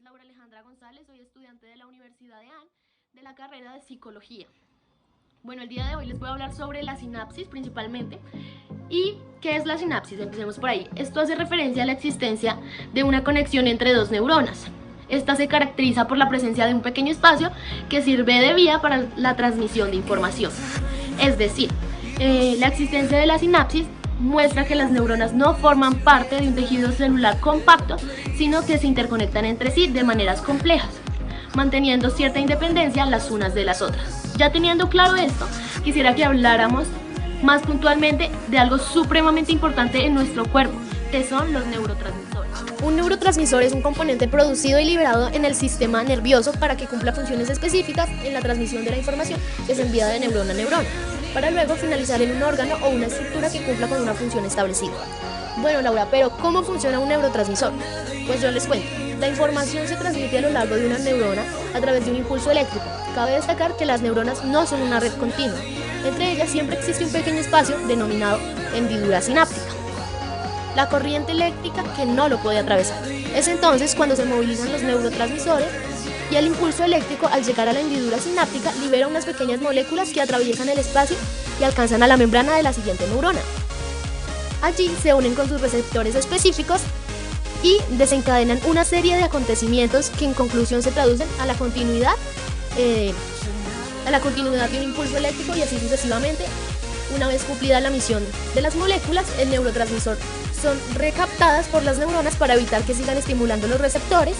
Laura Alejandra González, soy estudiante de la Universidad de AN de la carrera de Psicología. Bueno, el día de hoy les voy a hablar sobre la sinapsis principalmente. ¿Y qué es la sinapsis? Empecemos por ahí. Esto hace referencia a la existencia de una conexión entre dos neuronas. Esta se caracteriza por la presencia de un pequeño espacio que sirve de vía para la transmisión de información. Es decir, la existencia de la sinapsis muestra que las neuronas no forman parte de un tejido celular compacto, sino que se interconectan entre sí de maneras complejas, manteniendo cierta independencia las unas de las otras. Ya teniendo claro esto, quisiera que habláramos más puntualmente de algo supremamente importante en nuestro cuerpo, que son los neurotransmisores. Un neurotransmisor es un componente producido y liberado en el sistema nervioso para que cumpla funciones específicas en la transmisión de la información que se envía de neurona a neurona, para luego finalizar en un órgano o una estructura que cumpla con una función establecida. Bueno, Laura, pero ¿cómo funciona un neurotransmisor? Pues yo les cuento. La información se transmite a lo largo de una neurona a través de un impulso eléctrico. Cabe destacar que las neuronas no son una red continua. Entre ellas siempre existe un pequeño espacio denominado hendidura sináptica, la corriente eléctrica que no lo puede atravesar. Es entonces cuando se movilizan los neurotransmisores y el impulso eléctrico, al llegar a la hendidura sináptica, libera unas pequeñas moléculas que atraviesan el espacio y alcanzan a la membrana de la siguiente neurona. Allí se unen con sus receptores específicos y desencadenan una serie de acontecimientos que en conclusión se traducen a la continuidad de un impulso eléctrico, y así sucesivamente. Una vez cumplida la misión de las moléculas, el neurotransmisor son recaptadas por las neuronas para evitar que sigan estimulando los receptores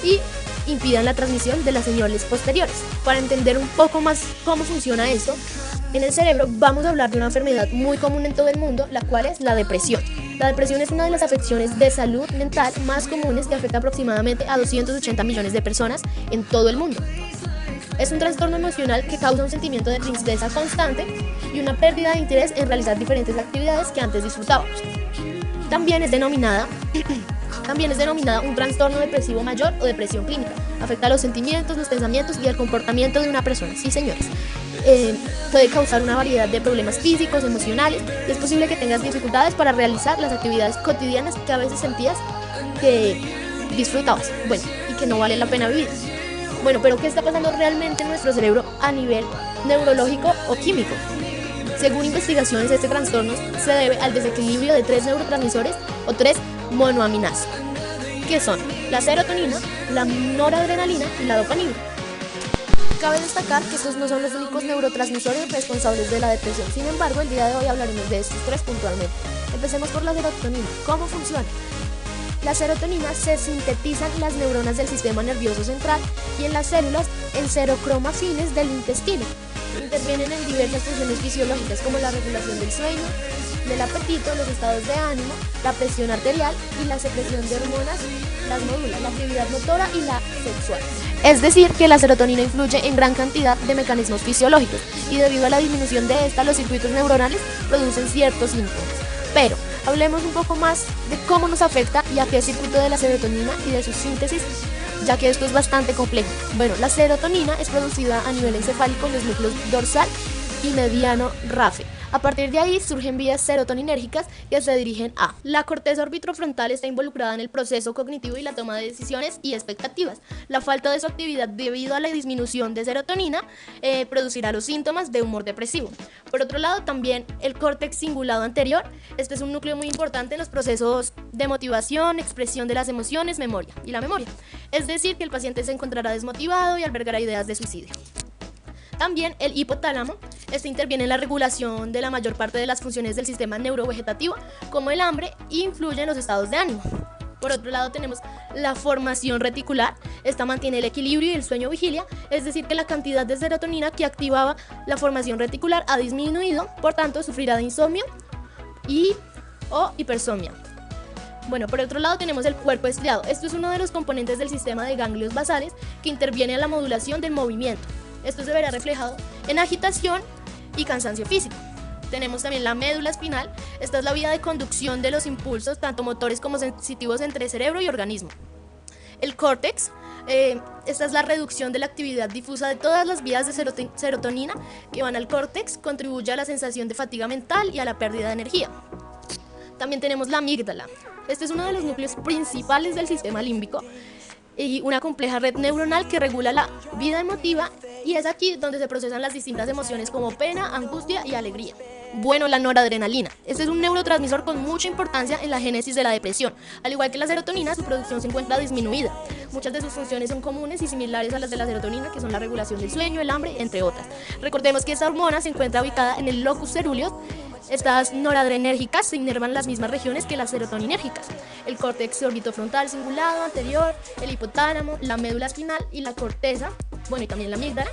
y impidan la transmisión de las señales posteriores. Para entender un poco más cómo funciona esto, en el cerebro vamos a hablar de una enfermedad muy común en todo el mundo, la cual es la depresión. La depresión es una de las afecciones de salud mental más comunes que afecta aproximadamente a 280 millones de personas en todo el mundo. Es un trastorno emocional que causa un sentimiento de tristeza constante y una pérdida de interés en realizar diferentes actividades que antes disfrutábamos. También es denominada un trastorno depresivo mayor o depresión clínica. Afecta los sentimientos, los pensamientos y el comportamiento de una persona. Sí, señores. Puede causar una variedad de problemas físicos, emocionales, y es posible que tengas dificultades para realizar las actividades cotidianas que a veces sentías que disfrutabas, y que no vale la pena vivir. Bueno, pero ¿qué está pasando realmente en nuestro cerebro a nivel neurológico o químico? Según investigaciones, este trastorno se debe al desequilibrio de 3 neurotransmisores o 3 monoaminasa, que son la serotonina, la noradrenalina y la dopamina. Cabe destacar que estos no son los únicos neurotransmisores responsables de la depresión. Sin embargo, el día de hoy hablaremos de estos 3 puntualmente. Empecemos por la serotonina. ¿Cómo funciona? La serotonina se sintetiza en las neuronas del sistema nervioso central y en las células encerocromafines del intestino. Intervienen en diversas funciones fisiológicas como la regulación del sueño, del apetito, los estados de ánimo, la presión arterial y la secreción de hormonas, las modula, la actividad motora y la sexual. Es decir, que la serotonina influye en gran cantidad de mecanismos fisiológicos y debido a la disminución de esta, los circuitos neuronales producen ciertos síntomas. Pero hablemos un poco más de cómo nos afecta y a qué circuito de la serotonina y de su síntesis, ya que esto es bastante complejo. Bueno, la serotonina es producida a nivel encefálico en los núcleos dorsal y mediano RAFE. A partir de ahí surgen vías serotoninérgicas que se dirigen a la corteza orbitrofrontal. Está involucrada en el proceso cognitivo y la toma de decisiones y expectativas. La falta de su actividad debido a la disminución de serotonina producirá los síntomas de humor depresivo. Por otro lado, también el córtex cingulado anterior. Este es un núcleo muy importante en los procesos de motivación, expresión de las emociones, memoria y la memoria. Es decir, que el paciente se encontrará desmotivado y albergará ideas de suicidio. También el hipotálamo. Este interviene en la regulación de la mayor parte de las funciones del sistema neurovegetativo, como el hambre, e influye en los estados de ánimo. Por otro lado tenemos la formación reticular. Esta mantiene el equilibrio y el sueño-vigilia, es decir, que la cantidad de serotonina que activaba la formación reticular ha disminuido, por tanto sufrirá de insomnio o hipersomnia. Bueno, por otro lado tenemos el cuerpo estriado. Esto es uno de los componentes del sistema de ganglios basales que interviene en la modulación del movimiento. Esto se verá reflejado en agitación y cansancio físico. Tenemos también la médula espinal. Esta es la vía de conducción de los impulsos, tanto motores como sensitivos, entre cerebro y organismo. El córtex, esta es la reducción de la actividad difusa de todas las vías de serotonina que van al córtex, contribuye a la sensación de fatiga mental y a la pérdida de energía. También tenemos la amígdala. Este es uno de los núcleos principales del sistema límbico y una compleja red neuronal que regula la vida emotiva, y es aquí donde se procesan las distintas emociones como pena, angustia y alegría. Bueno, la noradrenalina. Este es un neurotransmisor con mucha importancia en la génesis de la depresión. Al igual que la serotonina, su producción se encuentra disminuida. Muchas de sus funciones son comunes y similares a las de la serotonina, que son la regulación del sueño, el hambre, entre otras. Recordemos que esta hormona se encuentra ubicada en el locus coeruleus. Estas noradrenérgicas se inervan las mismas regiones que las serotoninérgicas: el córtex orbitofrontal cingulado anterior, el hipotálamo, la médula espinal y la corteza, bueno, y también la amígdala.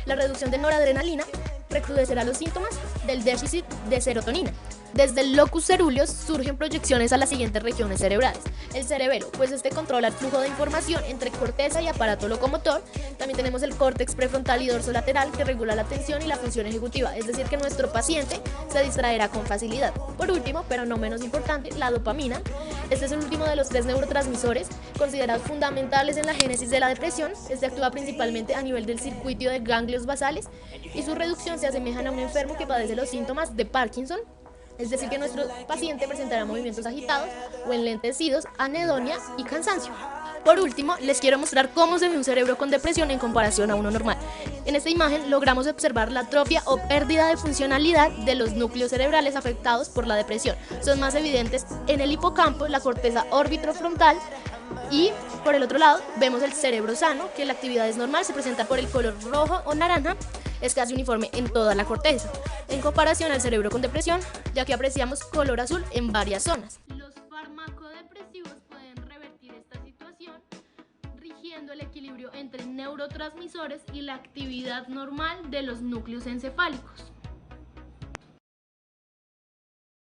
La reducción de noradrenalina recrudecerá los síntomas del déficit de serotonina. Desde el locus coeruleus surgen proyecciones a las siguientes regiones cerebrales. El cerebelo, pues este controla el flujo de información entre corteza y aparato locomotor. También tenemos el córtex prefrontal y dorsolateral, que regula la atención y la función ejecutiva, es decir, que nuestro paciente se distraerá con facilidad. Por último, pero no menos importante, la dopamina. Este es el último de los 3 neurotransmisores considerados fundamentales en la génesis de la depresión. Este actúa principalmente a nivel del circuito de ganglios basales, y su reducción se asemeja a un enfermo que padece los síntomas de Parkinson. Es decir, que nuestro paciente presentará movimientos agitados o enlentecidos, anedonia y cansancio. Por último, les quiero mostrar cómo se ve un cerebro con depresión en comparación a uno normal. En esta imagen logramos observar la atrofia o pérdida de funcionalidad de los núcleos cerebrales afectados por la depresión. Son más evidentes en el hipocampo, la corteza orbitofrontal, y por el otro lado vemos el cerebro sano, que la actividad es normal, se presenta por el color rojo o naranja, es casi uniforme en toda la corteza, en comparación al cerebro con depresión, ya que apreciamos color azul en varias zonas. Los farmacodepresivos pueden revertir esta situación rigiendo el equilibrio entre neurotransmisores y la actividad normal de los núcleos encefálicos.